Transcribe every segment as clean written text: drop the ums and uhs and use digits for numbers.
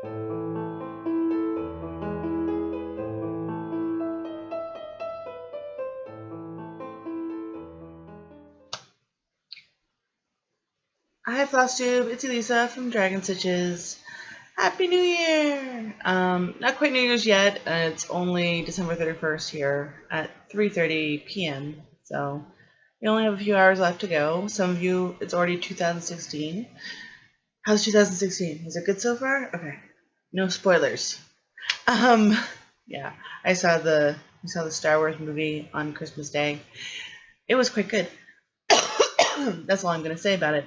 Hi FlossTube, it's Elisa from Dragon Stitches. Happy New Year! Not quite New Year's yet. It's only December 31st here at 3:30 p.m. So we only have a few hours left to go. Some of you, it's already 2016. How's 2016? Is it good so far? Okay. No spoilers. Yeah, I saw the Star Wars movie on Christmas Day. It was quite good. That's all I'm gonna say about it.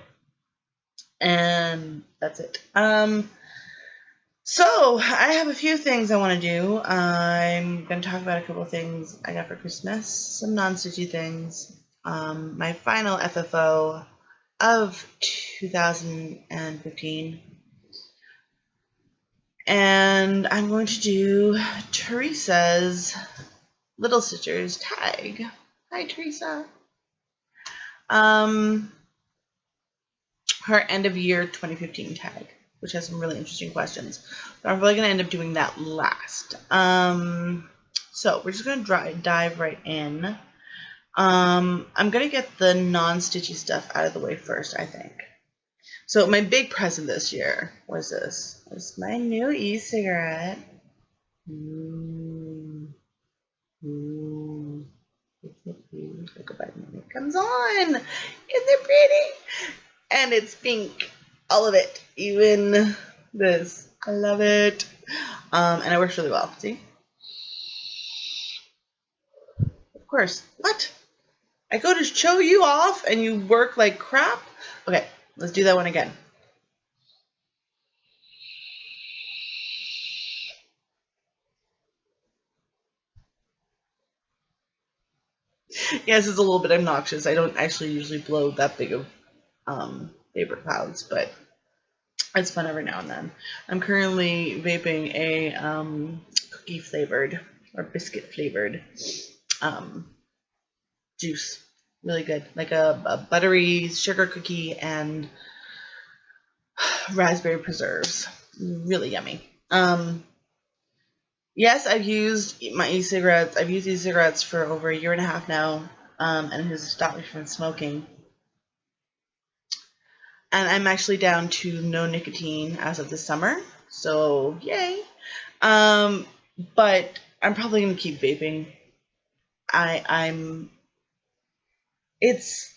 And that's it. So I have a few things I want to do. I'm going to talk about a couple of things I got for Christmas, some non-stitchy things, my final FFO of 2015, and I'm going to do Teresa's Little Stitchers tag. Hi, Teresa. Her end of year 2015 tag, which has some really interesting questions. So I'm really going to end up doing that last. So we're just going to dive right in. I'm going to get the non-stitchy stuff out of the way first, I think. So my big present this year was this. It's my new e-cigarette. Look at it comes on. Isn't it pretty? And it's pink. All of it. Even this. I love it. And it works really well. See? Of course. What? I go to show you off and you work like crap? Okay, let's do that one again. Yes, it's a little bit obnoxious. I don't actually usually blow that big of vapor clouds, but it's fun every now and then. I'm currently vaping a cookie flavored or biscuit flavored juice. Really good, like a buttery sugar cookie and raspberry preserves. Really yummy. Yes, I've used my e-cigarettes. I've used e-cigarettes for over a year and a half now, and it has stopped me from smoking. And I'm actually down to no nicotine as of this summer, so yay. But I'm probably gonna keep vaping. It's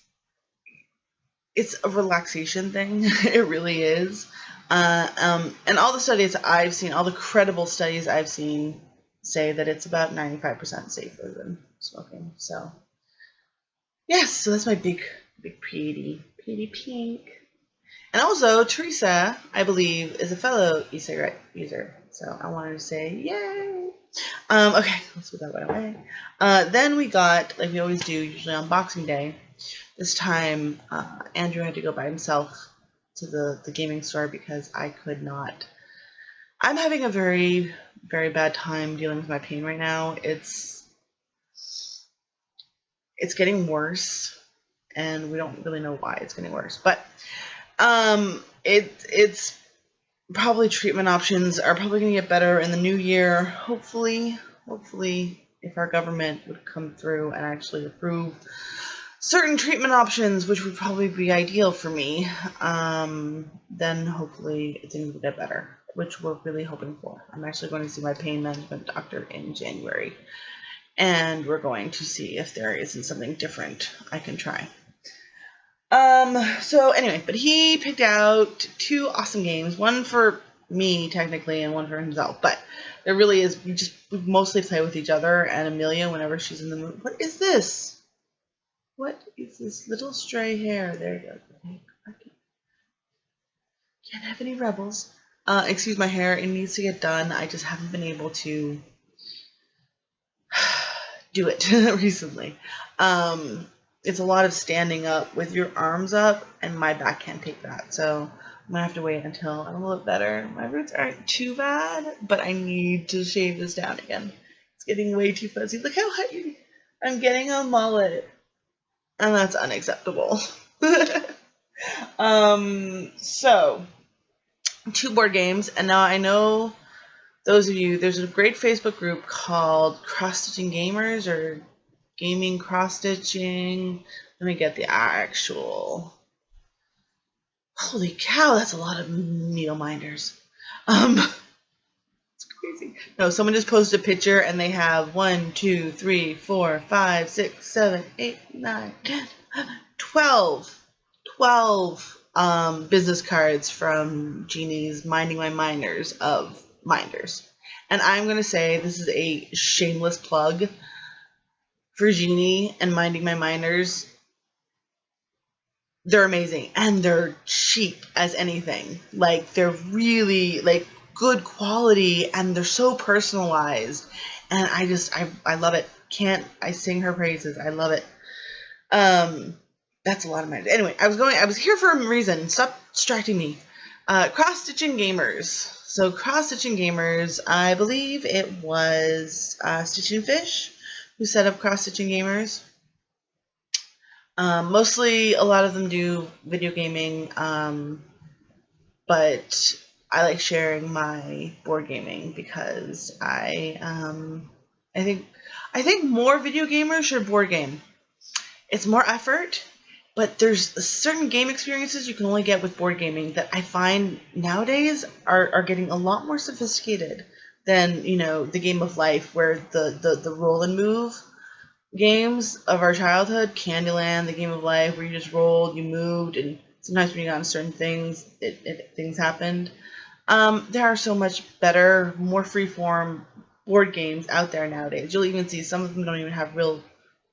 a relaxation thing. It really is. And all the studies I've seen, all the credible studies I've seen, say that it's about 95% safer than smoking. So yes, so that's my big pretty pink. And also, Teresa, I believe, is a fellow e-cigarette user. So I wanted to say, yay! Okay, let's put that right away. Then we got, like we always do, usually on Boxing Day. This time, Andrew had to go by himself to the gaming store because I could not. I'm having a very, very bad time dealing with my pain right now. It's getting worse, and we don't really know why it's getting worse. But it's probably treatment options are probably going to get better in the new year. Hopefully, if our government would come through and actually approve certain treatment options, which would probably be ideal for me, then hopefully things will get better, which we're really hoping for. I'm actually going to see my pain management doctor in January, and we're going to see if there isn't something different I can try. So anyway, but he picked out two awesome games, one for me technically and one for himself, but there really is, we mostly play with each other, and Amelia, whenever she's in the mood. What is this? What is this little stray hair? There you go. Okay. Can't have any rebels. Excuse my hair, it needs to get done. I just haven't been able to do it recently. It's a lot of standing up with your arms up, and my back can't take that. So I'm gonna have to wait until I'm a little better. My roots aren't too bad, but I need to shave this down again. It's getting way too fuzzy. Look how high I'm getting a mullet, and that's unacceptable. So 2 board games, and now I know those of you, there's a great Facebook group called Cross-Stitching Gamers or Gaming Cross-Stitching. Let me get the actual. Holy cow, that's a lot of needle minders. It's crazy. No, someone just posted a picture and they have 1, 2, 3, 4, 5, 6, 7, 8, 9, 10, 12 business cards from Jeannie's Minding My Minders of Minders. And I'm going to say this is a shameless plug for Jeannie and Minding My Minders. They're amazing and they're cheap as anything. Like, they're really like good quality and they're so personalized. And I love it. I sing her praises. I love it. That's a lot of money. Anyway, I was here for a reason. Stop distracting me. Cross-Stitching Gamers. So Cross-Stitching Gamers, I believe it was Stitching Fish who set up Cross-Stitching Gamers. Mostly a lot of them do video gaming, but I like sharing my board gaming because I think more video gamers should board game. It's more effort, but there's certain game experiences you can only get with board gaming that I find nowadays are getting a lot more sophisticated than, you know, the game of life where the roll and move games of our childhood, Candyland, the game of life where you just rolled, you moved, and sometimes when you got on certain things, things happened. There are so much better, more freeform board games out there nowadays. You'll even see some of them don't even have real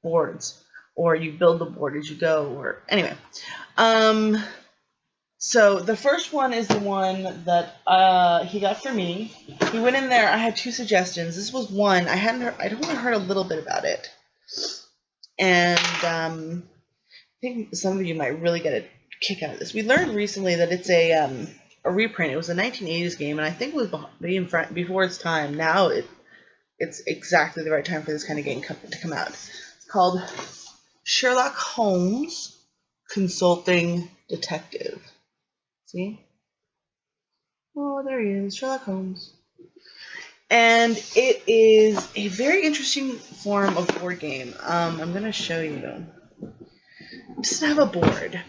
boards, or you build the board as you go, or anyway. So the first one is the one that he got for me. He went in there. I had 2 suggestions. This was one I'd only heard a little bit about it, and I think some of you might really get a kick out of this. We learned recently that it's a reprint. It was a 1980s game, and I think it was before its time. Now it's exactly the right time for this kind of game to come out. It's called Sherlock Holmes Consulting Detective. See? Oh, there he is, Sherlock Holmes. And it is a very interesting form of board game. I'm going to show you. It doesn't have a board.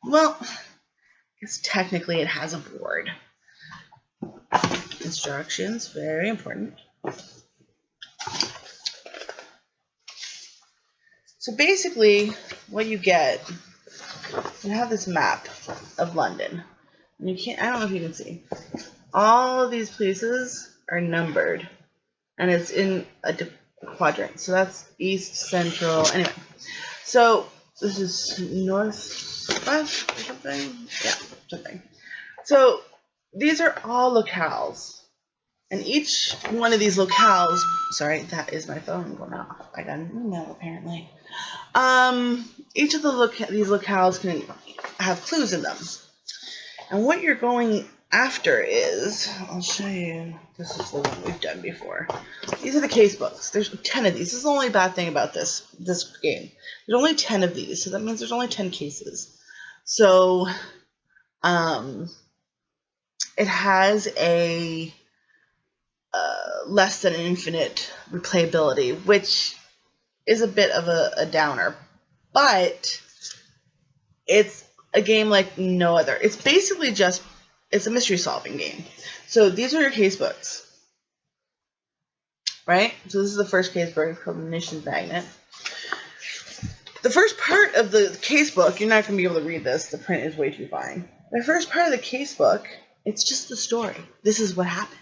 Well, I guess technically it has a board. Instructions, very important. So basically, what you get, you have this map of London. And you can't, I don't know if you can see. All of these places are numbered. And it's in a quadrant. So that's east, central, anyway. So this is northwest or something? Yeah, something. So these are all locales. And each one of these locales, sorry, that is my phone going off. I got an email apparently. Each of these locales can have clues in them. And what you're going after is, I'll show you, this is the one we've done before. These are the case books. There's 10 of these. This is the only bad thing about this game. There's only 10 of these, so that means there's only 10 cases. So, it has a less than infinite replayability, which is a bit of a downer, but it's a game like no other. It's basically it's a mystery solving game. So these are your case books, right? So this is the first case book. It's called Munitions Magnet. The first part of the case book, you're not going to be able to read this. The print is way too fine. The first part of the case book, it's just the story. This is what happened.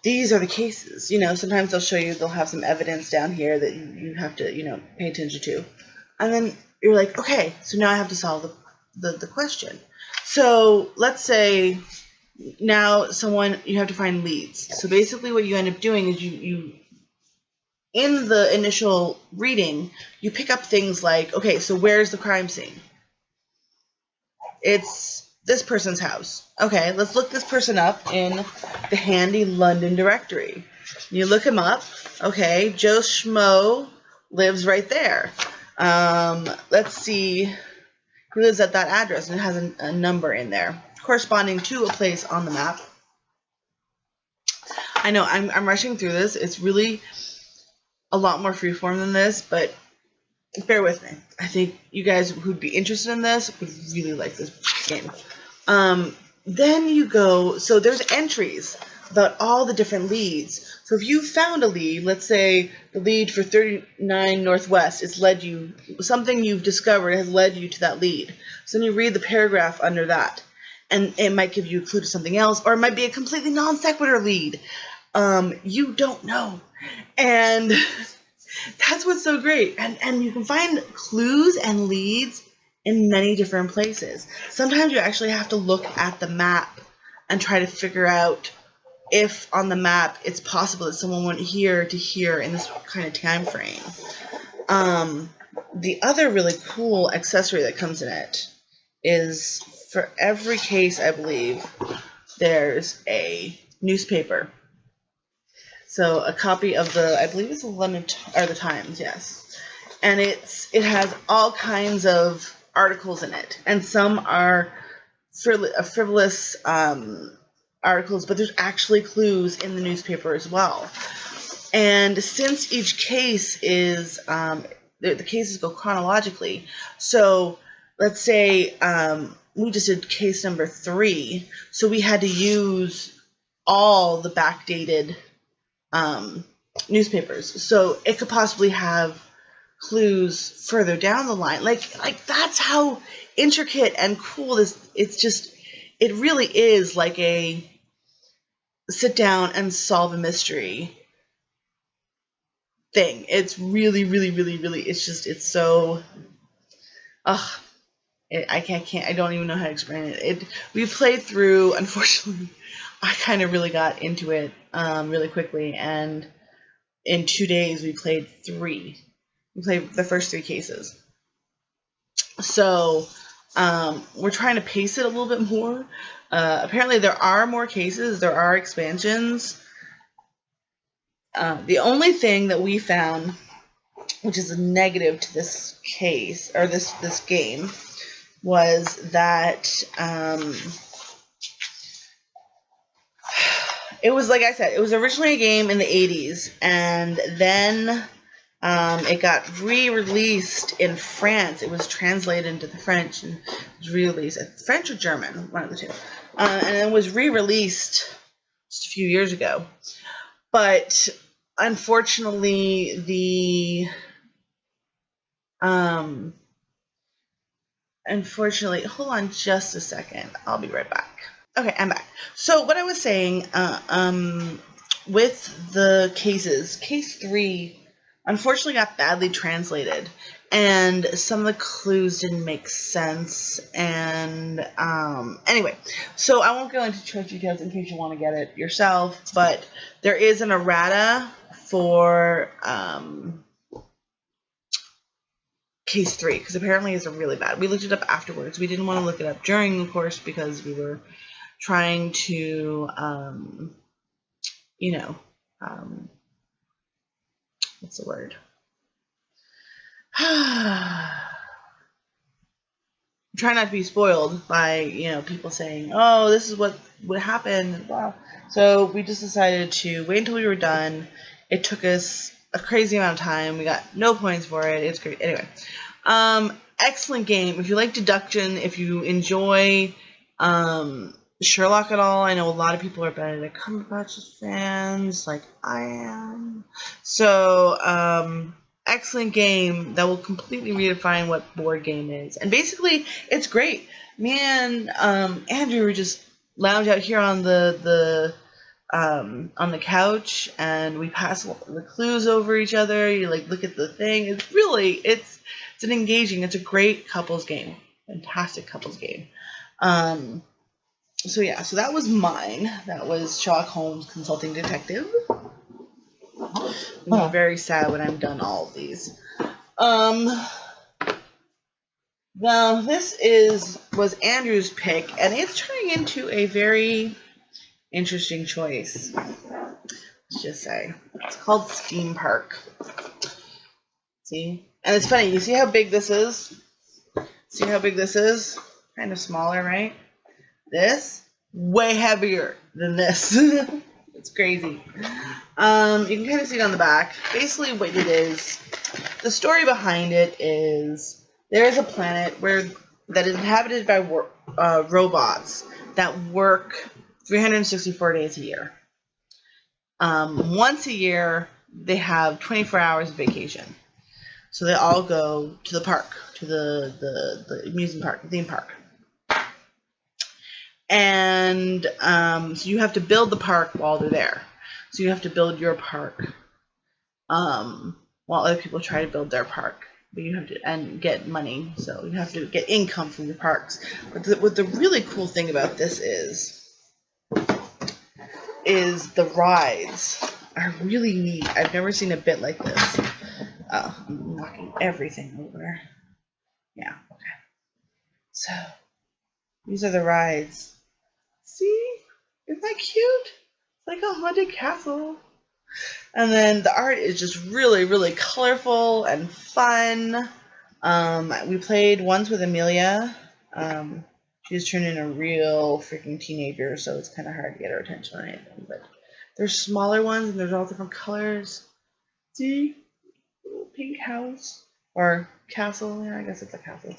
These are the cases. You know, sometimes they'll have some evidence down here that you have to, you know, pay attention to. And then you're like, okay, so now I have to solve the question. So let's say now you have to find leads. So basically what you end up doing is you in the initial reading, you pick up things like, okay, so where's the crime scene? It's this person's house. Okay, let's look this person up in the handy London directory. You look him up. Okay, Joe Schmo lives right there. Let's see. He lives at that address and it has a number in there. corresponding to a place on the map. I know I'm rushing through this. It's really a lot more freeform than this, but bear with me. I think you guys who'd be interested in this would really like this game. Then you go, so there's entries about all the different leads. So if you found a lead, let's say the lead for 39 Northwest is led you, something you've discovered has led you to that lead. So then you read the paragraph under that, and it might give you a clue to something else, or it might be a completely non sequitur lead. You don't know. And that's what's so great. And you can find clues and leads in many different places. Sometimes you actually have to look at the map and try to figure out if on the map it's possible that someone went here to here in this kind of time frame. The other really cool accessory that comes in it is for every case, I believe, there's a newspaper. So a copy of the, I believe it's the London or the Times, yes, and it has all kinds of articles in it, and some are frivolous articles, but there's actually clues in the newspaper as well. And since each case is the cases go chronologically, so let's say we just did case number 3, so we had to use all the backdated newspapers, so it could possibly have clues further down the line. Like that's how intricate and cool this. It really is like a sit down and solve a mystery thing. It's really, really, really, really. It's so. I don't even know how to explain it. We played through. Unfortunately, I kind of really got into it really quickly, and in 2 days we played 3. We played the first 3 cases. So we're trying to pace it a little bit more. Apparently there are more cases. There are expansions. The only thing that we found, which is a negative to this case or this game, was that it was, like I said, it was originally a game in the 80s, and then it got re-released in France. It was translated into the French and was re-released. French or German, one of the two. And it was re-released just a few years ago. But unfortunately, hold on just a second. I'll be right back. Okay, I'm back. So what I was saying, with the cases, case 3 unfortunately got badly translated, and some of the clues didn't make sense, and anyway, so I won't go into too much details in case you want to get it yourself, but there is an errata for case 3, because apparently it's really bad. We looked it up afterwards. We didn't want to look it up during the course because we were trying to, what's the word? Try not to be spoiled by, people saying, oh, this is what would happen. Wow. So we just decided to wait until we were done. It took us a crazy amount of time. We got no points for it. It's great. Anyway, excellent game. If you like deduction, if you enjoy Sherlock at all, I know a lot of people are Benedict Cumberbatch fans, like I am. So, excellent game that will completely redefine what board game is. And basically, it's great. Me and Andrew were just lounge out here on the couch, and we pass the clues over each other. You look at the thing. It's an engaging. It's a great couples game. Fantastic couples game. So that was mine. That was Sherlock Holmes Consulting Detective. I'm very sad when I'm done all of these. Now this was Andrew's pick, and it's turning into a very interesting choice. Let's just say it's called Steam Park. See, and it's funny. You see how big this is? See how big this is? Kind of smaller, right? This way heavier than this. It's crazy. You can kind of see it on the back. Basically, what it is, the story behind it is there is a planet that is inhabited by robots that work 364 days a year. Once a year, they have 24 hours of vacation. So they all go to the park, to the amusement park, the theme park. And so you have to build the park while they're there. So you have to build your park while other people try to build their park. But you have to get money, so you have to get income from your parks. But what the really cool thing about this is the rides are really neat. I've never seen a bit like this. Oh, I'm knocking everything over. Yeah, okay. So these are the rides. See? Isn't that cute? It's like a haunted castle. And then the art is just really, really colorful and fun. We played once with Amelia. She's turned into a real freaking teenager, so it's kind of hard to get her attention or anything. But there's smaller ones, and there's all different colors. See? Little pink house. Or castle. Yeah, I guess it's a castle.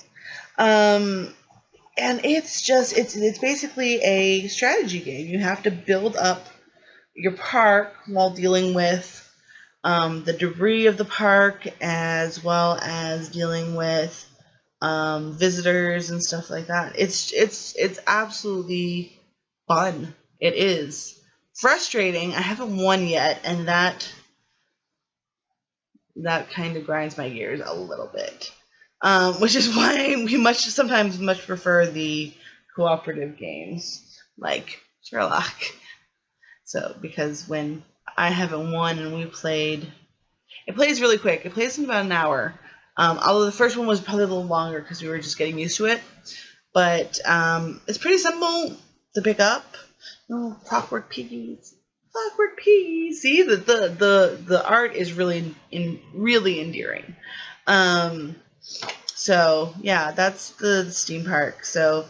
And it's basically a strategy game. You have to build up your park while dealing with the debris of the park, as well as dealing with visitors and stuff like that. It's absolutely fun. It is frustrating. I haven't won yet, and that kind of grinds my gears a little bit. Which is why we sometimes much prefer the cooperative games like Sherlock. So, because when I haven't won and we played, it plays really quick. It plays in about an hour. Although the first one was probably a little longer because we were just getting used to it. But it's pretty simple to pick up. Oh, Clockwork Piggies. Clockwork Piggies. See, the art is really endearing. So yeah, that's the Steam Park. So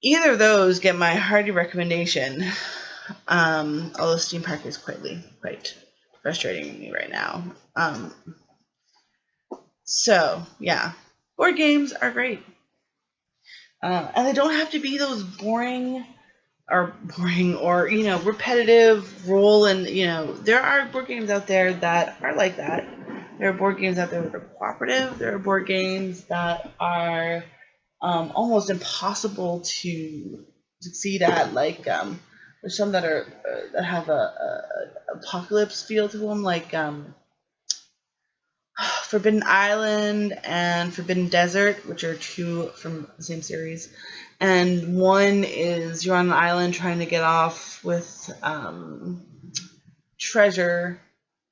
either of those get my hearty recommendation. Although Steam Park is quite frustrating me right now. So yeah, board games are great, and they don't have to be those boring or repetitive role. And there are board games out there that are like that. There are board games out there that are cooperative. There are board games that are almost impossible to succeed at. Like there's some that are that have a apocalypse feel to them, like Forbidden Island and Forbidden Desert, which are two from the same series. And one is you're on an island trying to get off with treasure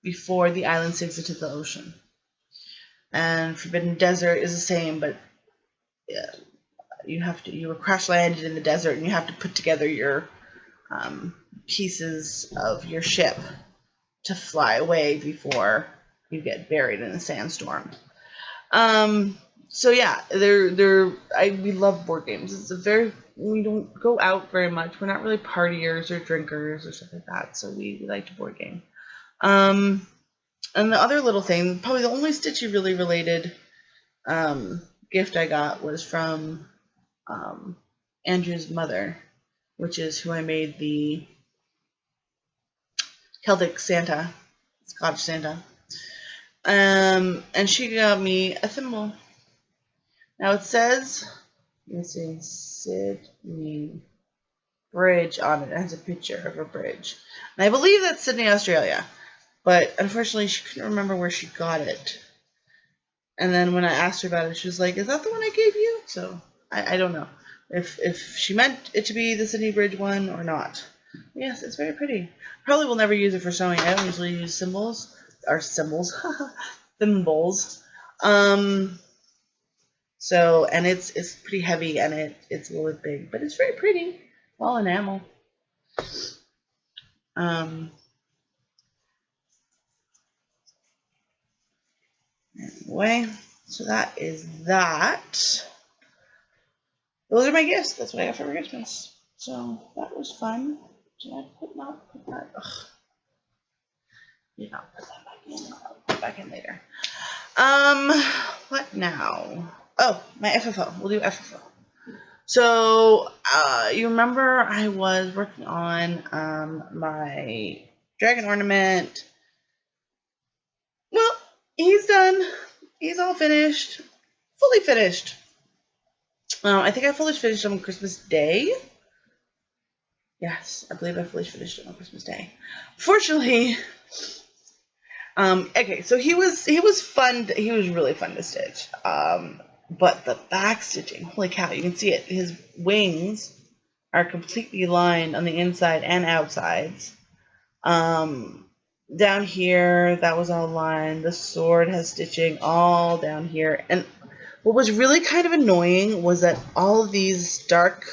before the island sinks into the ocean. And Forbidden Desert is the same, but you were crash landed in the desert, and you have to put together your pieces of your ship to fly away before you get buried in a sandstorm. So yeah, we love board games. We don't go out very much. We're not really partiers or drinkers or stuff like that, so we like to board game. And the other little thing, probably the only Stitchy-related gift I got was from Andrew's mother, which is who I made the Celtic Santa, Scottish Santa. And she got me a thimble. Now it says, let's see, Sydney Bridge on it. It has a picture of a bridge. And I believe that's Sydney, Australia. But unfortunately, she couldn't remember where she got it. And then when I asked her about it, she was like, "Is that the one I gave you?" So I don't know if she meant it to be the Sydney Bridge one or not. Yes, it's very pretty. Probably will never use it for sewing. I don't usually use thimbles. So, and it's pretty heavy, and it's a little bit big, but it's very pretty. All enamel. Anyway, so that is that. those are my gifts. That's what I got for Christmas. So that was fun. Did I not put that? Ugh. Did not put that back in. I'll put it back in later. What now? Oh, my FFO. We'll do FFO. So, you remember I was working on my dragon ornament. Well, he's done. He's all finished. Fully finished. I think I fully finished on Christmas Day. Yes, I believe I fully finished it on Christmas Day. Fortunately, okay, so he was fun. He was really fun to stitch. But the back stitching, holy cow, you can see it. His wings are completely lined on the inside and outsides. Down here, that was all lined. The sword has stitching all down here. And what was really kind of annoying was that all of these dark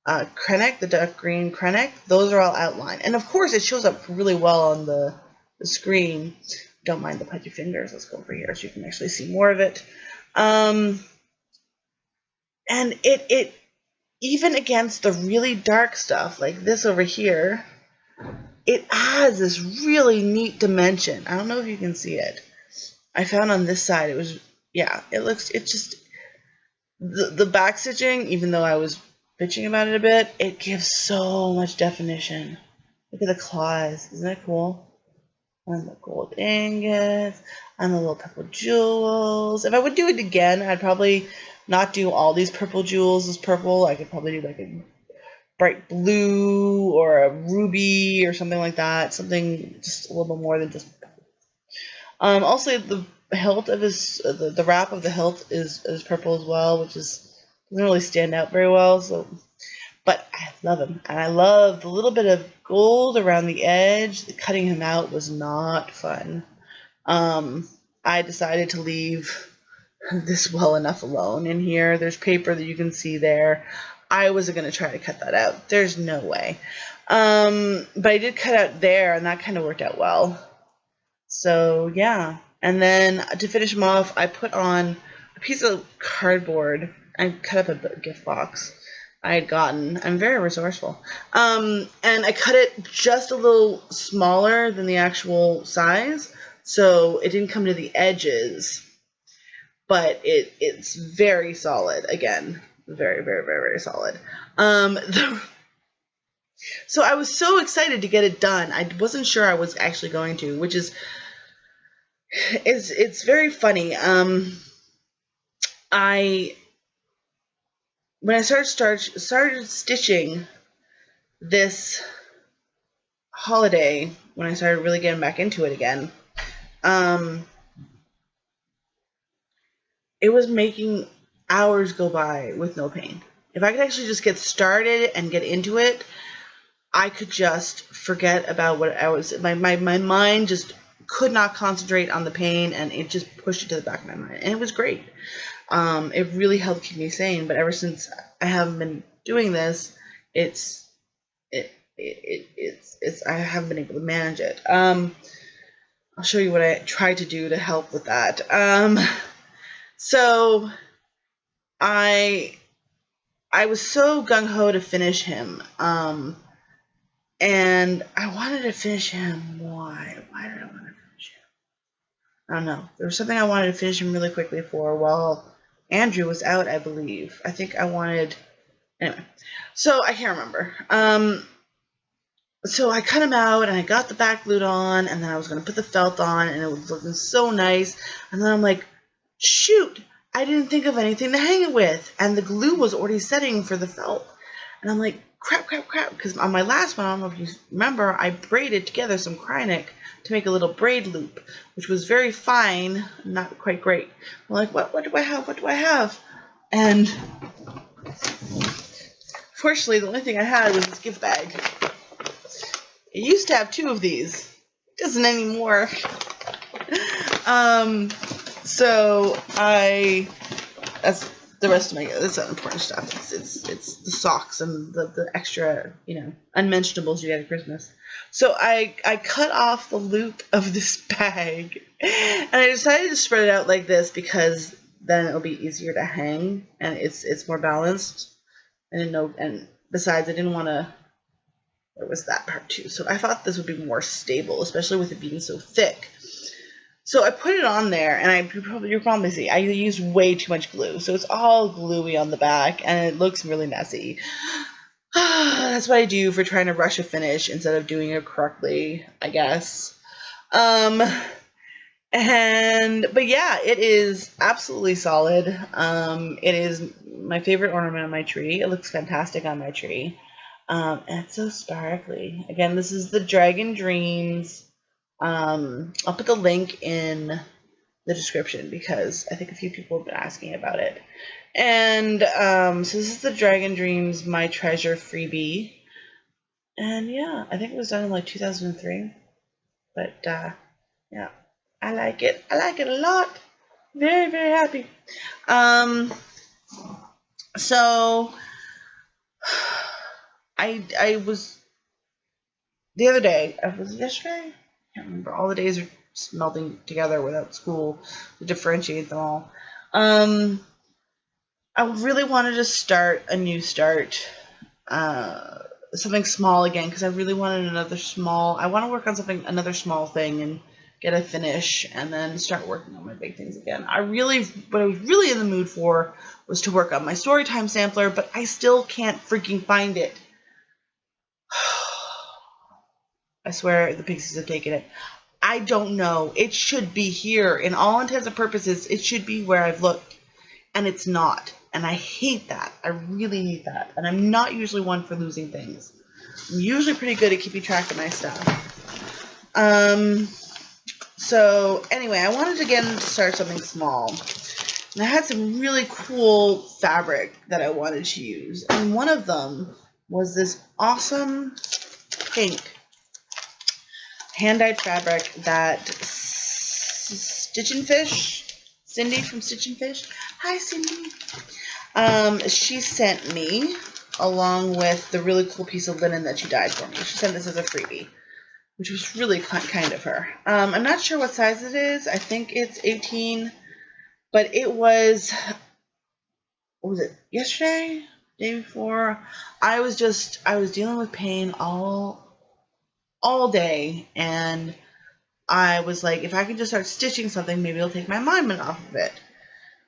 Krennic, the dark green Krennic, those are all outlined. And of course, it shows up really well on the screen. Don't mind the pudgy fingers. Let's go over here so you can actually see more of it. And it even against the really dark stuff like this over here, it adds this really neat dimension. I don't know if you can see it. I found on this side, it was, yeah, it just, the back stitching, even though I was bitching about it a bit, it gives so much definition. Look at the claws. Isn't that cool? And the gold ingots, and the little purple jewels. If I would do it again, I'd probably not do all these purple jewels as purple. I could probably do like a bright blue or a ruby or something like that. Something just a little bit more than just purple. Also, the hilt of his, the wrap of the hilt is purple as well, which doesn't really stand out very well. So, but I love him, and I love the little bit of gold around the edge. Cutting him out was not fun. I decided to leave this well enough alone in here. There's paper that you can see there. I wasn't going to try to cut that out. There's no way. But I did cut out there, and that kind of worked out well. So, yeah. And then to finish him off, I put on a piece of cardboard. I cut up a gift box I had gotten. I'm very resourceful. And I cut it just a little smaller than the actual size, so it didn't come to the edges. But it's very solid. Again, very, very, very, very solid. So I was so excited to get it done. I wasn't sure I was actually going to, which is it's very funny. When I started stitching this holiday, when I started really getting back into it again, it was making hours go by with no pain. If I could actually just get started and get into it, I could just forget about what I was. My mind just could not concentrate on the pain, and it just pushed it to the back of my mind, and it was great. It really helped keep me sane. But ever since I haven't been doing this, I haven't been able to manage it. I'll show you what I tried to do to help with that. So I was so gung-ho to finish him, and I wanted to finish him. Why did I want to finish him? I don't know. There was something I wanted to finish him really quickly for while Andrew was out, I believe. I think I wanted, anyway, so I can't remember. So I cut him out, and I got the back glued on, and then I was going to put the felt on, and it was looking so nice, and then I'm like, shoot, I didn't think of anything to hang it with, and the glue was already setting for the felt, and I'm like, crap, because on my last one, I don't know if you remember, I braided together some Krennic to make a little braid loop, which was very fine, not quite great. I'm like, what do I have? And fortunately, the only thing I had was this gift bag. It used to have 2 of these. It doesn't anymore. So that's the rest of that's unimportant stuff. It's the socks and the extra, unmentionables you get at Christmas. So I cut off the loop of this bag, and I decided to spread it out like this because then it'll be easier to hang, and it's more balanced. I didn't know, and besides, I didn't want to. There was that part too. So I thought this would be more stable, especially with it being so thick. So I put it on there, and you'll probably see I used way too much glue, so it's all gluey on the back, and it looks really messy. That's what I do for trying to rush a finish instead of doing it correctly, I guess. But yeah, it is absolutely solid. It is my favorite ornament on my tree. It looks fantastic on my tree. And it's so sparkly. Again, this is the Dragon Dreams. I'll put the link in the description because I think a few people have been asking about it. And so this is the Dragon Dreams My Treasure freebie. And yeah, I think it was done in like 2003. But yeah, I like it. I like it a lot. Very, very happy. So I was the other day. Was it yesterday? I can't remember. All the days are just melding together without school to differentiate them all. I really wanted to start a new start. Something small again because I really wanted another small. I want to work on another small thing and get a finish and then start working on my big things again. What I was really in the mood for was to work on my Storytime sampler, but I still can't freaking find it. I swear the pixies have taken it. I don't know. It should be here. In all intents and purposes, it should be where I've looked. And it's not. And I hate that. I really hate that. And I'm not usually one for losing things. I'm usually pretty good at keeping track of my stuff. So anyway, I wanted to again start something small. And I had some really cool fabric that I wanted to use. And one of them was this awesome pink hand-dyed fabric that Cindy from Stitch and Fish. Hi, Cindy. She sent me along with the really cool piece of linen that she dyed for me. She sent this as a freebie, which was really kind of her. I'm not sure what size it is. I think it's 18, but it was, what was it, yesterday? Day before? I was dealing with pain all day, and I was like, if I can just start stitching something, maybe it'll take my mind off of it.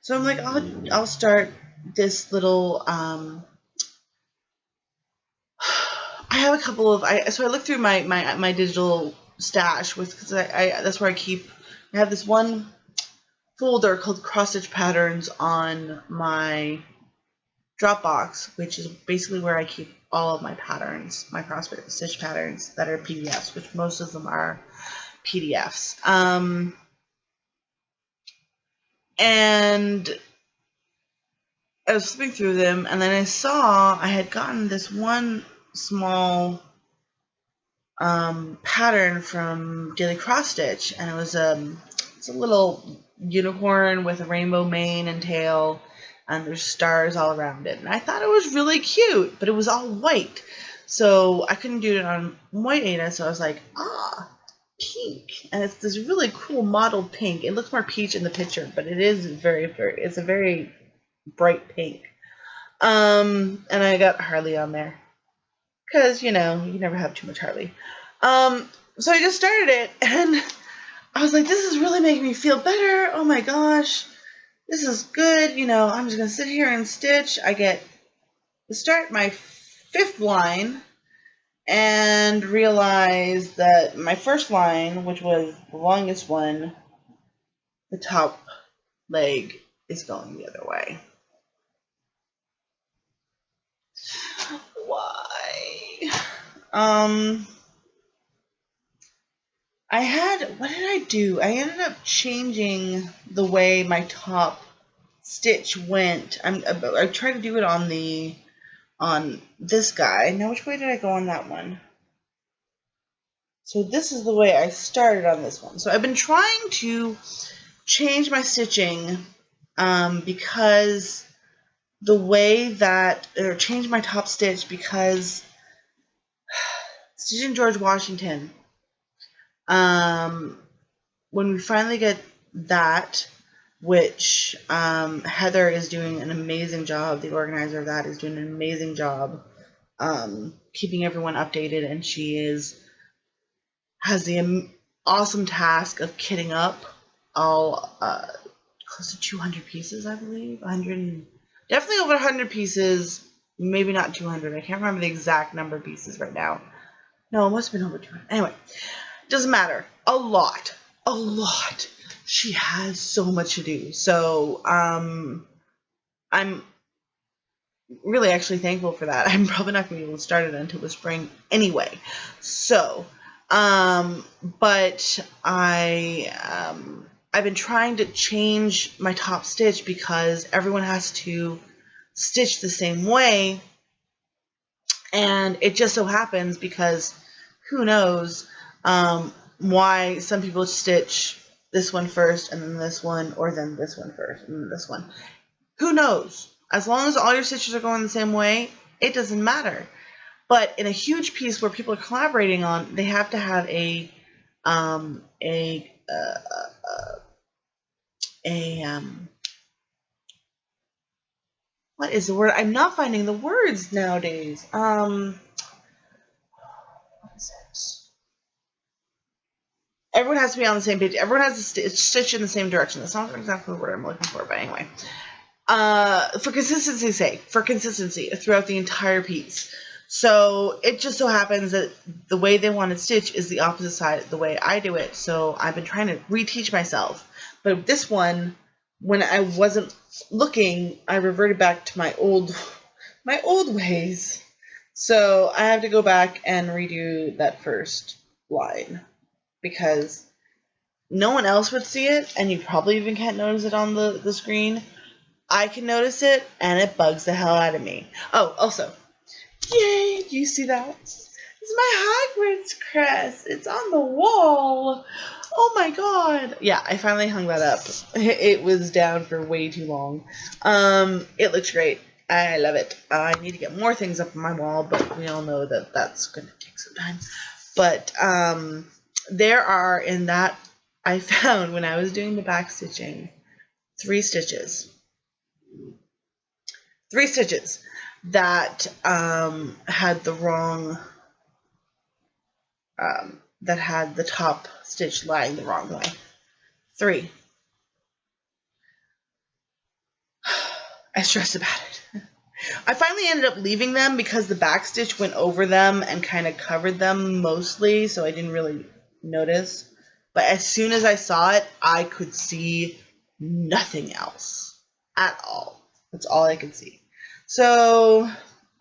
So I'm like, I'll start this little, I have a couple of, so I looked through my digital stash because that's where I have this one folder called cross stitch patterns on my Dropbox, which is basically where I keep all of my patterns, my cross stitch patterns that are PDFs, which most of them are PDFs. And I was flipping through them, and then I saw I had gotten this one small pattern from Daily Cross Stitch, and it was it's a little unicorn with a rainbow mane and tail, and there's stars all around it. And I thought it was really cute, but it was all white, so I couldn't do it on white Ada. So I was like, pink, and it's this really cool mottled pink. It looks more peach in the picture, but it is it's a very bright pink. And I got Harley on there because you never have too much Harley. So I just started it, and I was like, this is really making me feel better. Oh my gosh, this is good. I'm just gonna sit here and stitch. I get to start my 5th line and realize that my first line, which was the longest one, the top leg is going the other way. Why? What did I do? I ended up changing the way my top stitch went. I tried to do it on this guy. Now, which way did I go on that one? So this is the way I started on this one. So I've been trying to change my stitching because change my top stitch because Stitching George Washington, when we finally get that, which Heather is doing an amazing job. The organizer of that is doing an amazing job keeping everyone updated, and she has the awesome task of kitting up all close to 200 pieces, I believe. 100, definitely over 100 pieces, maybe not 200. I can't remember the exact number of pieces right now. No, it must have been over 200. Anyway, doesn't matter. A lot. She has so much to do. So I'm really actually thankful for that. I'm probably not going to be able to start it until the spring anyway. So, but I've been trying to change my top stitch because everyone has to stitch the same way, and it just so happens, because who knows why some people stitch this one first and then this one, or then this one first and then this one. Who knows? As long as all your stitches are going the same way, it doesn't matter. But in a huge piece where people are collaborating on, they have to have what is the word? I'm not finding the words nowadays. What is it? Everyone has to be on the same page. Everyone has to stitch in the same direction. That's not exactly the word I'm looking for, but anyway. For consistency's sake, for consistency throughout the entire piece. So it just so happens that the way they want to stitch is the opposite side of the way I do it. So I've been trying to reteach myself. But this one, when I wasn't looking, I reverted back to my old ways. So I have to go back and redo that first line, because no one else would see it, and you probably even can't notice it on the screen. I can notice it, and it bugs the hell out of me. Oh, also, yay! Do you see that? It's my Hogwarts crest. It's on the wall. Oh my god! Yeah, I finally hung that up. It was down for way too long. It looks great. I love it. I need to get more things up on my wall, but we all know that that's going to take some time. But there are, in that, I found when I was doing the back stitching, 3 stitches that had the wrong, that had the top stitch lying the wrong way. 3. I stressed about it. I finally ended up leaving them because the back stitch went over them and kind of covered them mostly, so I didn't really notice. But as soon as I saw it, I could see nothing else at all. That's all I could see. So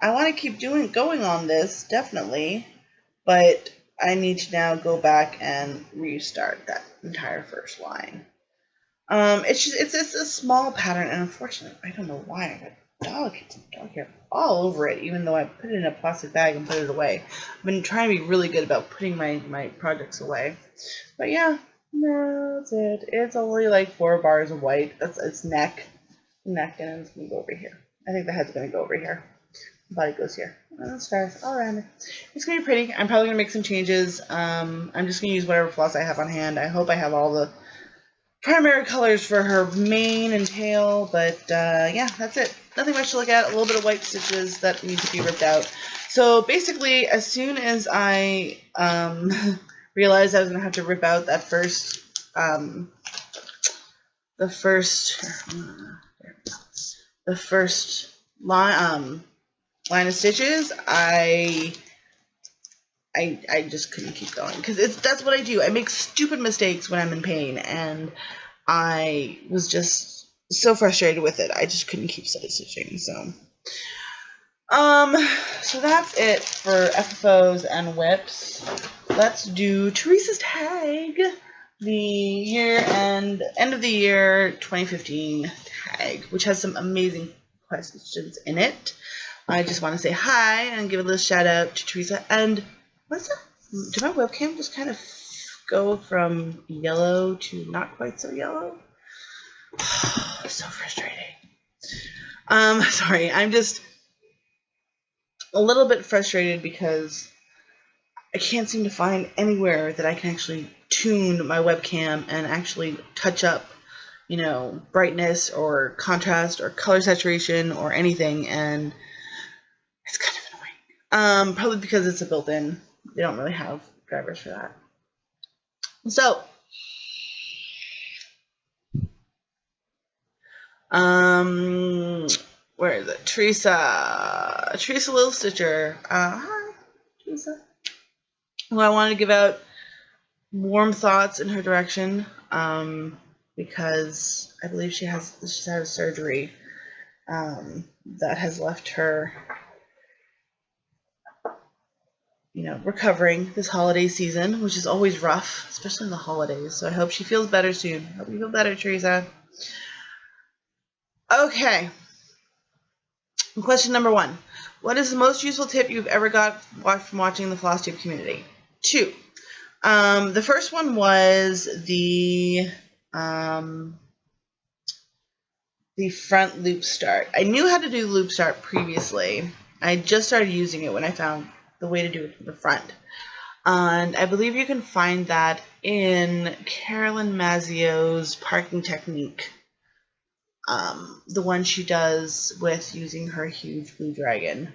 I want to keep going on this, definitely, but I need to now go back and restart that entire first line. It's a small pattern, and unfortunately, I don't know why I got dog hair all over it, even though I put it in a plastic bag and put it away. I've been trying to be really good about putting my projects away. But yeah, that's it. It's only like 4 bars of white. That's its neck, and it's gonna go over here. I think the head's gonna go over here. The body goes here. And the stars all around it. It's gonna be pretty. I'm probably gonna make some changes. I'm just gonna use whatever floss I have on hand. I hope I have all the primary colors for her mane and tail, but yeah, that's it. Nothing much to look at. A little bit of white stitches that need to be ripped out. So basically, as soon as I realized I was going to have to rip out that first, the first line of stitches, I just couldn't keep going, because that's what I do. I make stupid mistakes when I'm in pain, and I was just so frustrated with it. I just couldn't keep stitching. So that's it for FFOs and whips. Let's do Teresa's tag, the year and end of the year 2015 tag, which has some amazing questions in it. I just want to say hi and give a little shout out to Teresa. And what's that? Did my webcam just kind of go from yellow to not quite so yellow? So frustrating. Sorry, I'm just a little bit frustrated because I can't seem to find anywhere that I can actually tune my webcam and actually touch up you know, brightness or contrast or color saturation or anything, and it's kind of annoying. Probably because it's a built-in. They don't really have drivers for that. So, where is it? Teresa Little Stitcher. Hi, Teresa. Well, I wanted to give out warm thoughts in her direction, because I believe she's had a surgery that has left her, you know, recovering this holiday season, which is always rough, especially in the holidays. So I hope she feels better soon. Hope you feel better, Teresa. Okay. Question number 1. What is the most useful tip you've ever got from watching the FlossTube community? 2. The first one was the front loop start. I knew how to do loop start previously. I just started using it when I found the way to do it from the front. And I believe you can find that in Carolyn Mazzio's parking technique. The one she does with using her huge blue dragon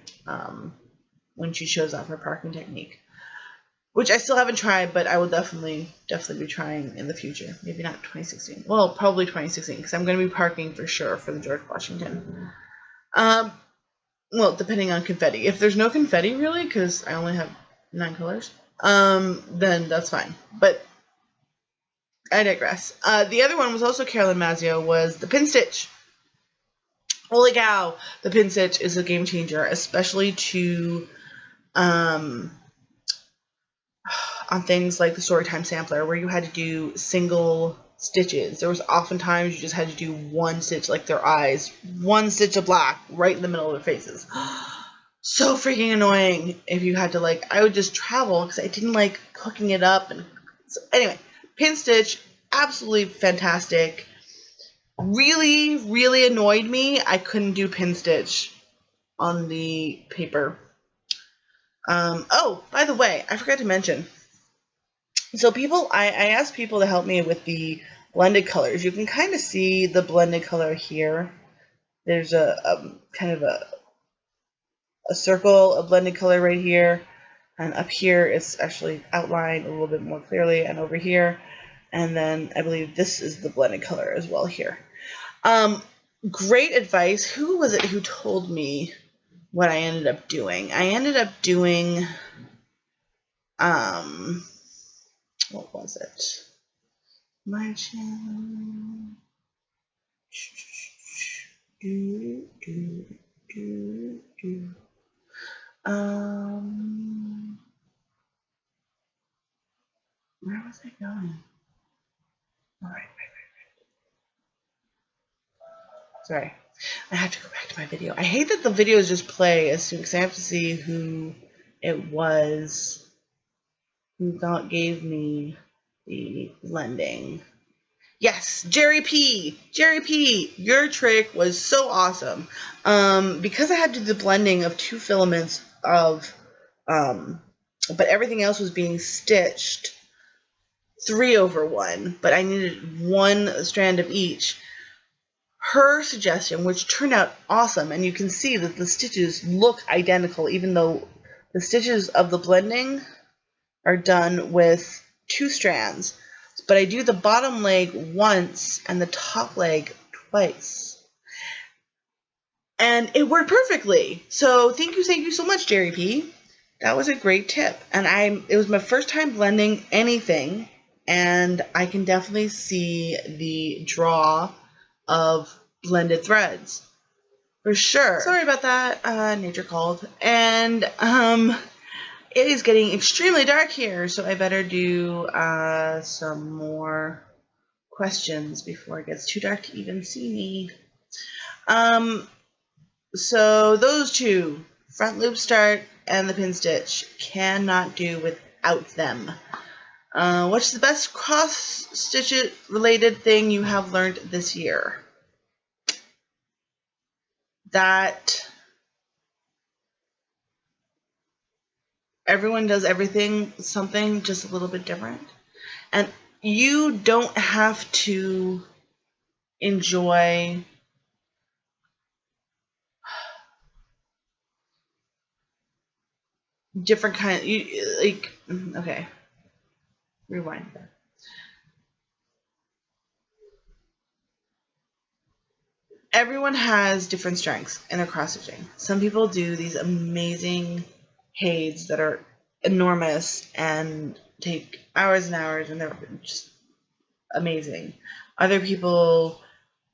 when she shows off her parking technique. Which I still haven't tried, but I will definitely be trying in the future. Maybe not 2016. Well, probably 2016, because I'm going to be parking for sure for the George Washington. Well, depending on confetti. If there's no confetti, really, because I only have 9 colors, then that's fine. But I digress. The other one was also Carolyn Mazzio, was the pin stitch. Holy cow! The pin stitch is a game changer, especially to on things like the Storytime Sampler, where you had to do single stitches. There was oftentimes you just had to do one stitch, like their eyes, one stitch of black right in the middle of their faces. So freaking annoying if you had to, like, I would just travel because I didn't like hooking it up. And so, anyway, pin stitch, absolutely fantastic. Really, really annoyed me. I couldn't do pin stitch on the paper. Oh, by the way, I forgot to mention. So I asked people to help me with the blended colors. You can kind of see the blended color here. There's a kind of a circle of blended color right here. And up here it's actually outlined a little bit more clearly, and over here. And then I believe this is the blended color as well here. Great advice. Who was it who told me what I ended up doing? I ended up doing, what was it? My channel. Where was I going? All right. Sorry, I have to go back to my video. I hate that the videos just play as soon, because I have to see who it was who gave me the blending. Yes, Jerry P. Jerry P. Your trick was so awesome. Because I had to do the blending of 2 filaments of, but everything else was being stitched 3/1, but I needed 1 strand of each. Her suggestion, which turned out awesome, and you can see that the stitches look identical, even though the stitches of the blending are done with 2 strands, but I do the bottom leg once and the top leg twice. And it worked perfectly. So thank you so much, Jerry P. That was a great tip. And it was my first time blending anything, and I can definitely see the draw of blended threads. For sure. Sorry about that. Nature called. And it is getting extremely dark here, so I better do some more questions before it gets too dark to even see me. So those 2, front loop start and the pin stitch, cannot do without them. What's the best cross-stitch-related thing you have learned this year? That everyone does something just a little bit different. And you don't have to enjoy different kind like, okay, rewind. Everyone has different strengths in their cross stitching. Some people do these amazing heids that are enormous and take hours and hours, and they're just amazing. Other people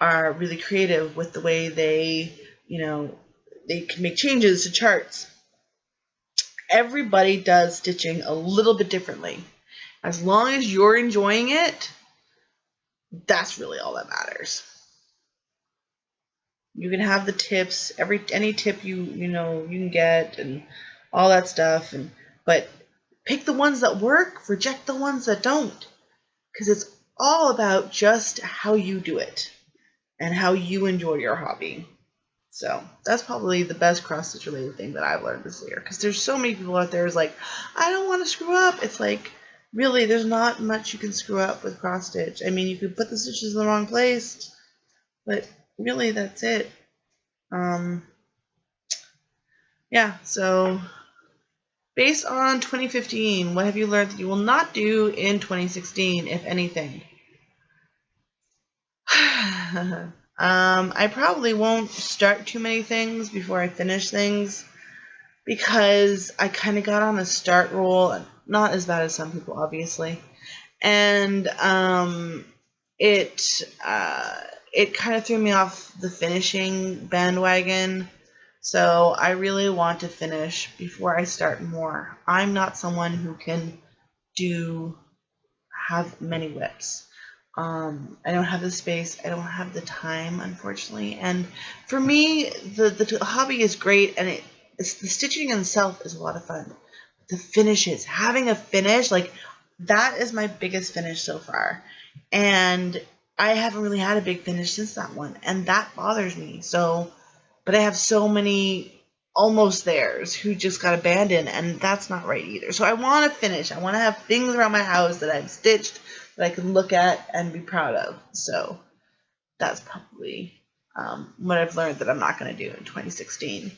are really creative with the way they, they can make changes to charts. Everybody does stitching a little bit differently. As long as you're enjoying it, that's really all that matters. You can have the tips, any tip you can get, and all that stuff, but pick the ones that work, reject the ones that don't, because it's all about just how you do it and how you enjoy your hobby. So that's probably the best cross stitch related thing that I've learned this year, because there's so many people out there who's like, I don't want to screw up. It's like, really, there's not much you can screw up with cross stitch. I mean, you could put the stitches in the wrong place, but really that's it. Yeah, so based on 2015, what have you learned that you will not do in 2016, if anything? I probably won't start too many things before I finish things, because I kind of got on a start roll, not as bad as some people, obviously, and it kind of threw me off the finishing bandwagon. So I really want to finish before I start more. I'm not someone who can have many whips. I don't have the space. I don't have the time, unfortunately. And for me, the hobby is great, and it's the stitching itself is a lot of fun. The finishes, having a finish, like, that is my biggest finish so far. And I haven't really had a big finish since that one, and that bothers me. So, but I have so many almost theirs who just got abandoned, and that's not right either. So I want to finish. I want to have things around my house that I've stitched that I can look at and be proud of. So that's probably what I've learned that I'm not going to do in 2016.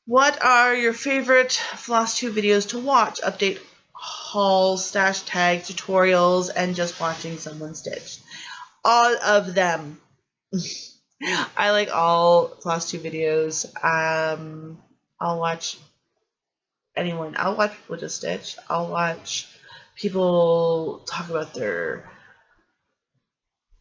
What are your favorite FlossTube videos to watch? Update hauls, stash tag, tutorials, and just watching someone stitch. All of them. I like all FlossTube videos. I'll watch anyone. I'll watch people just stitch. I'll watch people talk about their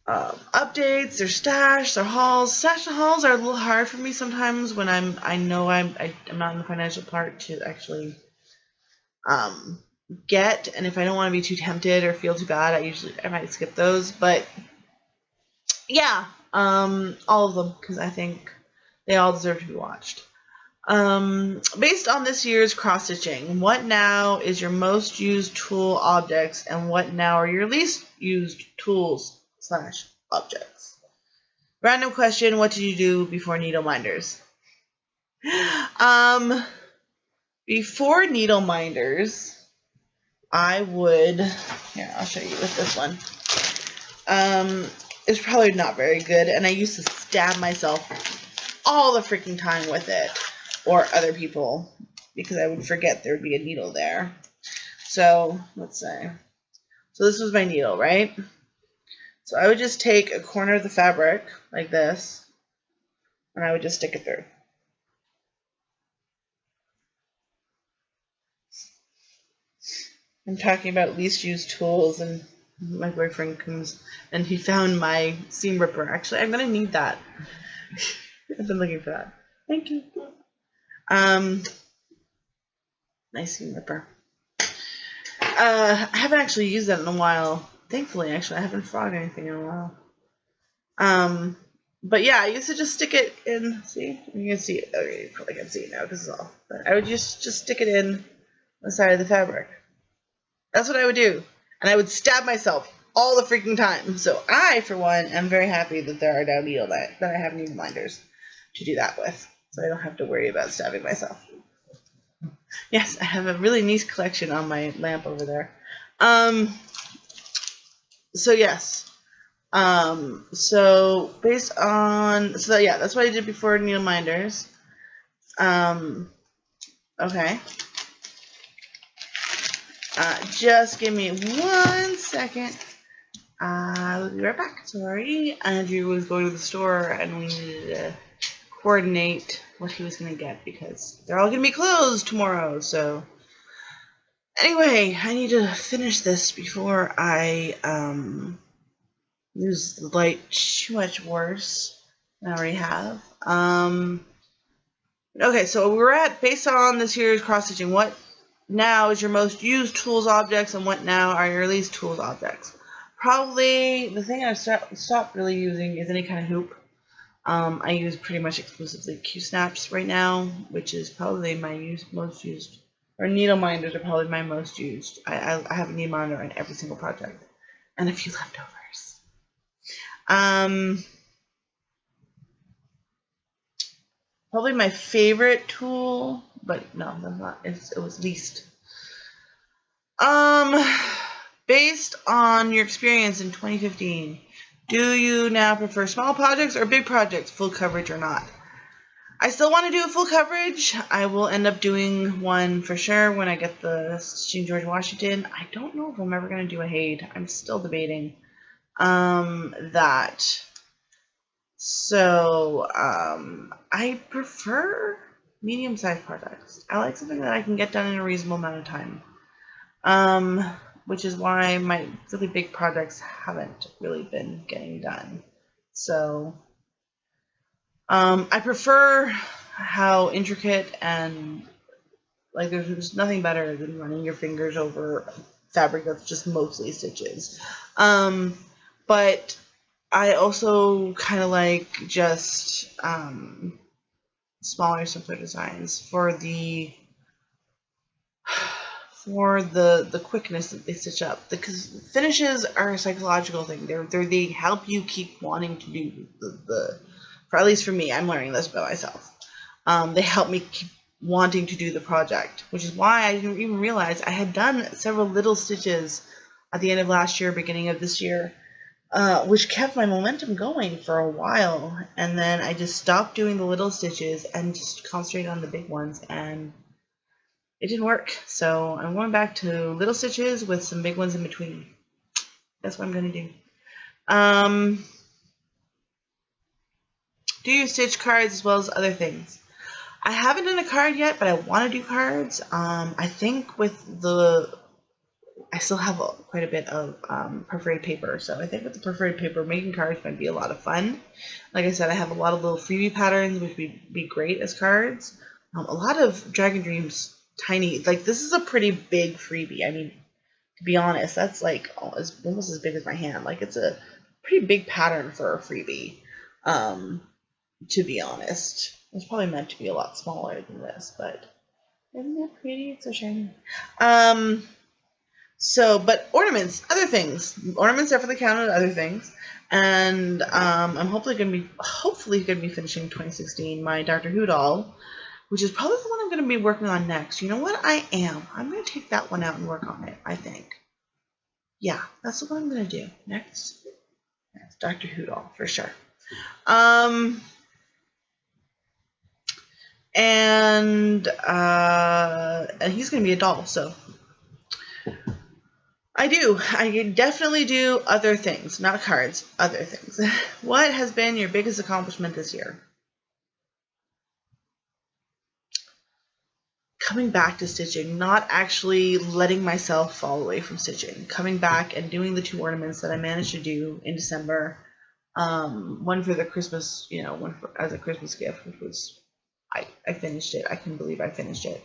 updates, their stash, their hauls. Stash and hauls are a little hard for me sometimes when I know I'm not in the financial part to actually get, and if I don't want to be too tempted or feel too bad, I might skip those. But yeah, all of them, because I think they all deserve to be watched. Based on this year's cross stitching, what now is your most used tool objects, and what now are your least used tools / objects? Random question: what did you do before needle minders? Before needle minders, I would, here, I'll show you with this one. It's probably not very good, and I used to stab myself all the freaking time with it, or other people, because I would forget there would be a needle there. So let's say, so this was my needle, right? So I would just take a corner of the fabric like this, and I would just stick it through. I'm talking about least used tools, and my boyfriend comes and he found my seam ripper. Actually, I'm gonna need that. I've been looking for that. Thank you. Nice seam ripper. I haven't actually used that in a while. Thankfully, actually, I haven't frogged anything in a while. But yeah, I used to just stick it in. See, you can see it. Oh, you probably can't see it now because it's off. But I would just stick it in the side of the fabric. That's what I would do, and I would stab myself all the freaking time. So I, for one, am very happy that there are now that I have needle minders to do that with, so I don't have to worry about stabbing myself. Yes, I have a really nice collection on my lamp over there. So yes, So based on, so yeah, that's what I did before needle minders. Okay. Just give me 1 second. I'll be right back. Sorry. Andrew was going to the store and we needed to coordinate what he was going to get because they're all going to be closed tomorrow. So anyway, I need to finish this before I lose the light too much worse than I already have. Okay, so we're at, based on this year's cross-stitching, what now is your most used tools objects and what now are your least tools objects? Probably the thing I've stopped really using is any kind of hoop. I use pretty much exclusively Q-snaps right now, which is probably my most used, or needle minders are probably my most used. I have a needle minder on every single project, and a few leftovers. Probably my favorite tool, but no, that's not. It was least. Based on your experience in 2015, do you now prefer small projects or big projects, full coverage or not? I still want to do a full coverage. I will end up doing one for sure when I get the Stitching George Washington. I don't know if I'm ever going to do a Haid. I'm still debating that. So I prefer medium-sized projects. I like something that I can get done in a reasonable amount of time. Which is why my really big projects haven't really been getting done. So I prefer how intricate and like there's nothing better than running your fingers over fabric that's just mostly stitches. But I also kind of like just smaller, simpler designs for the quickness that they stitch up. Because finishes are a psychological thing. They help you keep wanting to do for at least for me, I'm learning this by myself. They help me keep wanting to do the project, which is why I didn't even realize I had done several little stitches at the end of last year, beginning of this year, which kept my momentum going for a while. And then I just stopped doing the little stitches and just concentrated on the big ones, and it didn't work. So I'm going back to little stitches with some big ones in between. That's what I'm going to do. Do you stitch cards as well as other things? I haven't done a card yet, but I want to do cards. I think I still have quite a bit of perforated paper, so I think with the perforated paper, making cards might be a lot of fun. Like I said, I have a lot of little freebie patterns, which would be great as cards. A lot of Dragon Dreams tiny, like this is a pretty big freebie. I mean, to be honest, that's like almost as big as my hand. Like it's a pretty big pattern for a freebie. To be honest, it's probably meant to be a lot smaller than this, but isn't that pretty? It's so shiny. But ornaments, other things. Ornaments definitely count as other things. And I'm hopefully gonna be finishing 2016 my Doctor Who doll, which is probably the one I'm gonna be working on next. You know what? I'm gonna take that one out and work on it, I think. Yeah, that's what I'm gonna do next. That's Doctor Who doll for sure. And he's gonna be a doll, so I definitely do other things, not cards, other things. What has been your biggest accomplishment this year? Coming back to stitching, not actually letting myself fall away from stitching. Coming back and doing the 2 ornaments that I managed to do in December. One for the Christmas, one as a Christmas gift, which was, I finished it. I couldn't believe I finished it.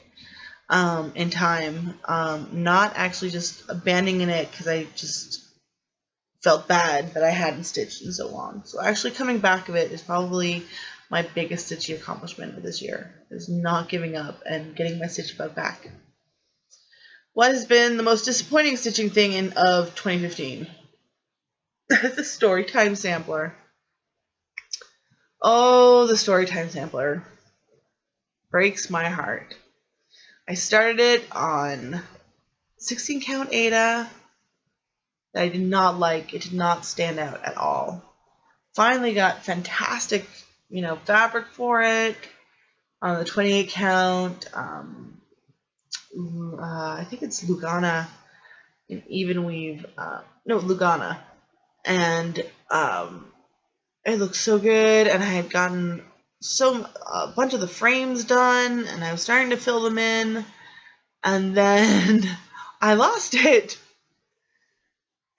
In time, not actually just abandoning it because I just felt bad that I hadn't stitched in so long. So actually coming back of it is probably my biggest stitching accomplishment of this year, is not giving up and getting my stitch bug back. What has been the most disappointing stitching thing of 2015? The Storytime Sampler. Oh, the Storytime Sampler breaks my heart. I started it on 16 count Ada, that I did not like. It did not stand out at all. Finally got fantastic, fabric for it on the 28 count. I think it's Lugana, an even weave. No, Lugana. And it looks so good. And I had gotten a bunch of the frames done, and I was starting to fill them in. And then I lost it.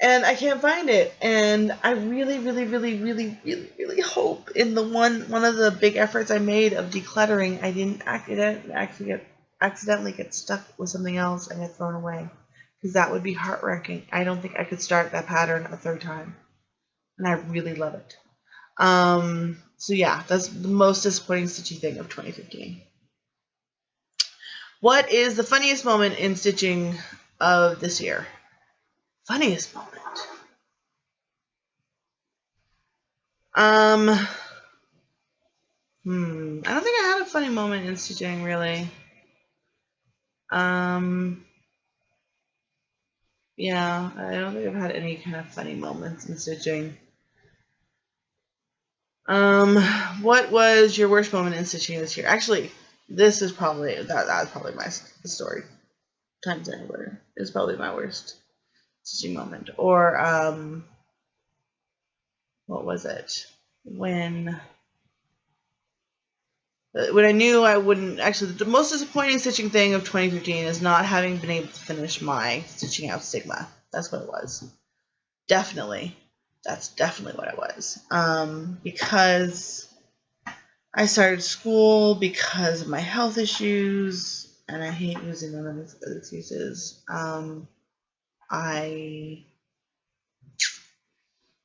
And I can't find it. And I really, really, really, really, really, really hope in the one of the big efforts I made of decluttering, I didn't accidentally get stuck with something else and get thrown away. Because that would be heart-wrenching. I don't think I could start that pattern a third time. And I really love it. So yeah, that's the most disappointing stitchy thing of 2015. What is the funniest moment in stitching of this year? Funniest moment. I don't think I had a funny moment in stitching, really. Yeah, I don't think I've had any kind of funny moments in stitching. What was your worst moment in stitching this year? Actually, this is probably that was probably my story. Times Anywhere is probably my worst stitching moment. Or what was it? When I knew I wouldn't. Actually, the most disappointing stitching thing of 2015 is not having been able to finish my stitching out stigma. That's what it was. Definitely. That's definitely what it was. Because I started school because of my health issues, and I hate using them as excuses.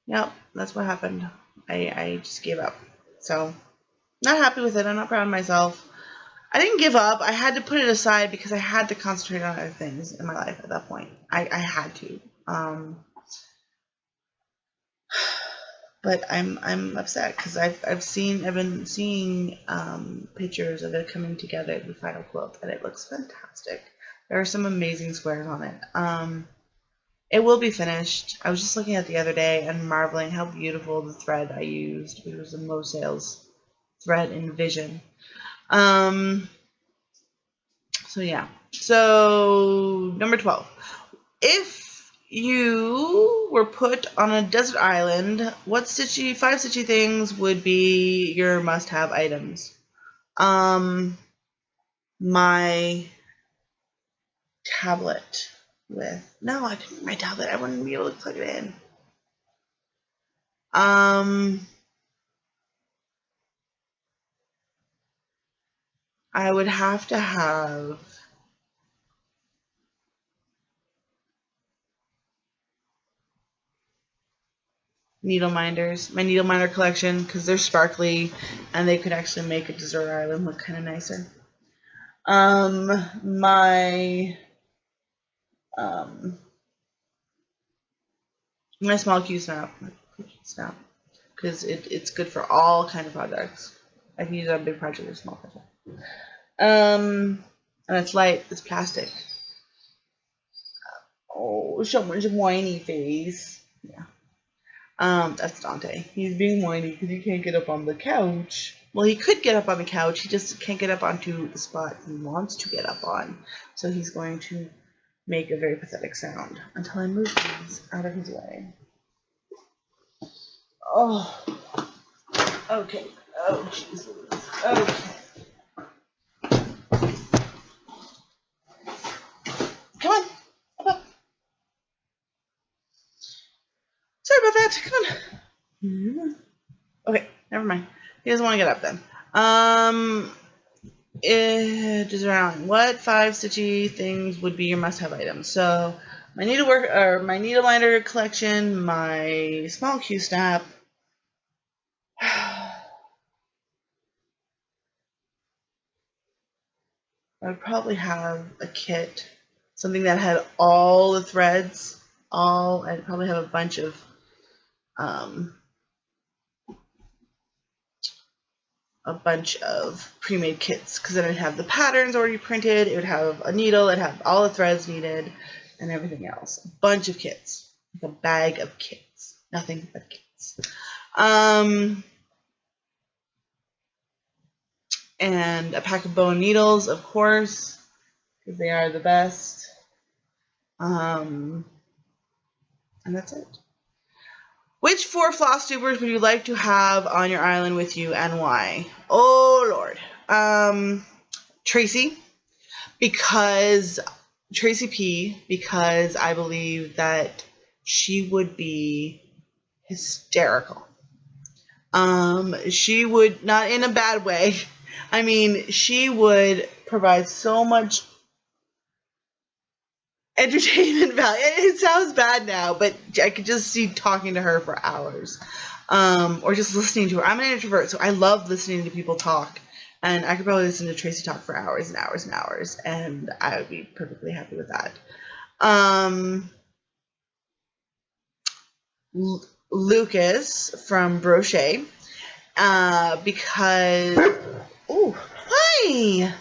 Yep, that's what happened. I just gave up. So, not happy with it. I'm not proud of myself. I didn't give up. I had to put it aside because I had to concentrate on other things in my life at that point. I had to. But I'm upset because I've been seeing pictures of it coming together, the final quilt, and it looks fantastic. There are some amazing squares on it. It will be finished. I was just looking at it the other day and marveling how beautiful the thread I used, which was the Mo Sales thread in Vision. So yeah. So number 12. If you were put on a desert island, what 5 stitchy things would be your must-have items? My tablet no, I couldn't. My tablet, I wouldn't be able to plug it in. I would have to have needle minders, my needle minder collection, because they're sparkly and they could actually make a desert island look kind of nicer. My small Q snap, because it's good for all kind of projects. I can use it on a big project or a small project. And it's light. It's plastic. Oh, someone's whiny face. Yeah. That's Dante. He's being whiny because he can't get up on the couch. Well, he could get up on the couch. He just can't get up onto the spot he wants to get up on. So he's going to make a very pathetic sound until I move things out of his way. Oh. Okay. Oh, Jesus. Okay. Come on. Up. Sorry about that. Come on. Okay, never mind. He doesn't want to get up then. Just around what 5 stitchy things would be your must-have items? So my my needle minder collection, my small Q snap. I would probably have a kit, something that had all the threads. I'd probably have a bunch of pre-made kits, because then it'd have the patterns already printed, it would have a needle, it'd have all the threads needed, and everything else. A bunch of kits. like a bag of kits. Nothing but kits. And a pack of bone needles, of course, because they are the best. And that's it. Which 4 floss tubers would you like to have on your island with you, and why? Oh Lord. Tracy, because Tracy P, because I believe that she would be hysterical. She would, not in a bad way. I mean, she would provide so much entertainment value. It sounds bad now, but I could just see talking to her for hours, or just listening to her. I'm an introvert, so I love listening to people talk, and I could probably listen to Tracy talk for hours and hours and hours, and I would be perfectly happy with that. Lucas from Brochet, because hi. I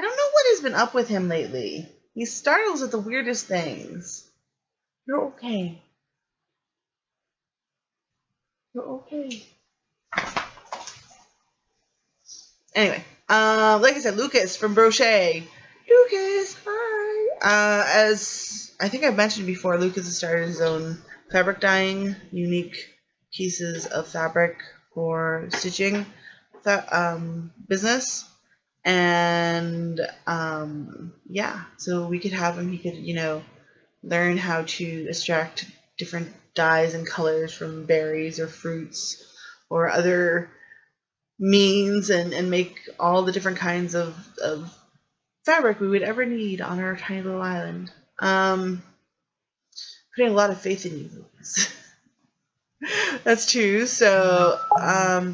don't know what has been up with him lately. He startles at the weirdest things. You're okay. You're okay. Anyway, like I said, Lucas from Brochet. Lucas, hi. As I think I've mentioned before, Lucas has started his own fabric dyeing, unique pieces of fabric for stitching business. And yeah, so we could have him. He could, learn how to extract different dyes and colors from berries or fruits or other means, and make all the different kinds of fabric we would ever need on our tiny little island. Putting a lot of faith in you, Lucas. That's true. So, I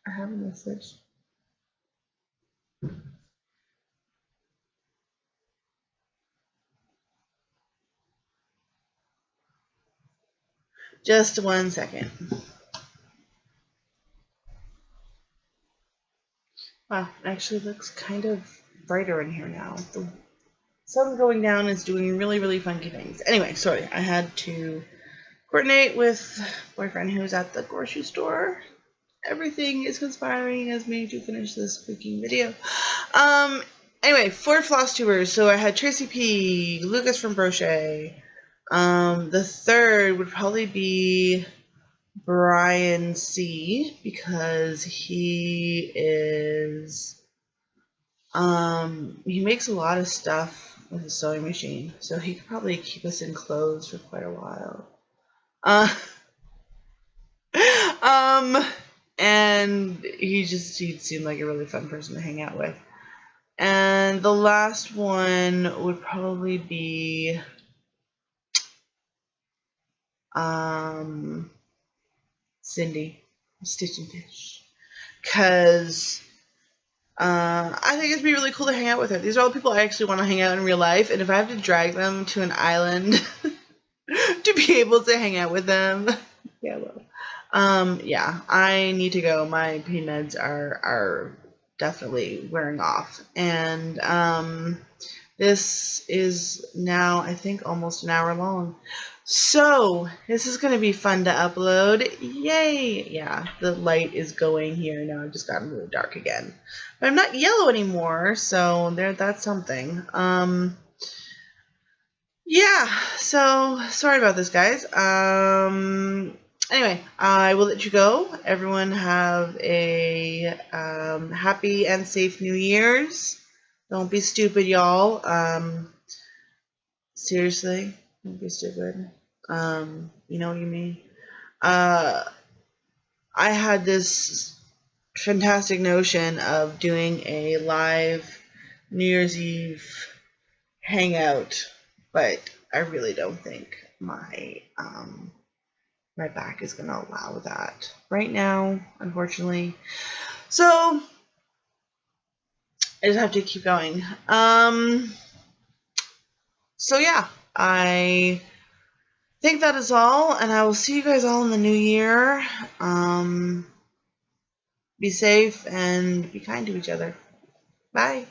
have a message. Just 1 second. Wow, it actually looks kind of brighter in here now. The sun going down is doing really, really funky things. Anyway, sorry, I had to coordinate with boyfriend who's at the grocery store. Everything is conspiring as me to finish this freaking video. Anyway, 4 floss tubers. So I had Tracy P, Lucas from Brochet. The third would probably be Brian C, because he is he makes a lot of stuff with a sewing machine, so he could probably keep us in clothes for quite a while. And he'd seem like a really fun person to hang out with. And the last one would probably be Cindy, Stitch and Fish, because I think it'd be really cool to hang out with her. These are all the people I actually want to hang out in real life, and if I have to drag them to an island to be able to hang out with them, yeah, well, yeah, I need to go. My pain meds are definitely wearing off, and this is now, I think, almost an hour long. So, this is going to be fun to upload. Yay! Yeah, the light is going here. Now I've just gotten really dark again. But I'm not yellow anymore, so that's something. Yeah, so sorry about this, guys. Anyway, I will let you go. Everyone have a happy and safe New Year's. Don't be stupid, y'all. Seriously, don't be stupid. You know what you mean? I had this fantastic notion of doing a live New Year's Eve hangout, but I really don't think my my back is gonna allow that right now, unfortunately. So I just have to keep going. So yeah, I think that is all, and I will see you guys all in the new year. Be safe and be kind to each other. Bye.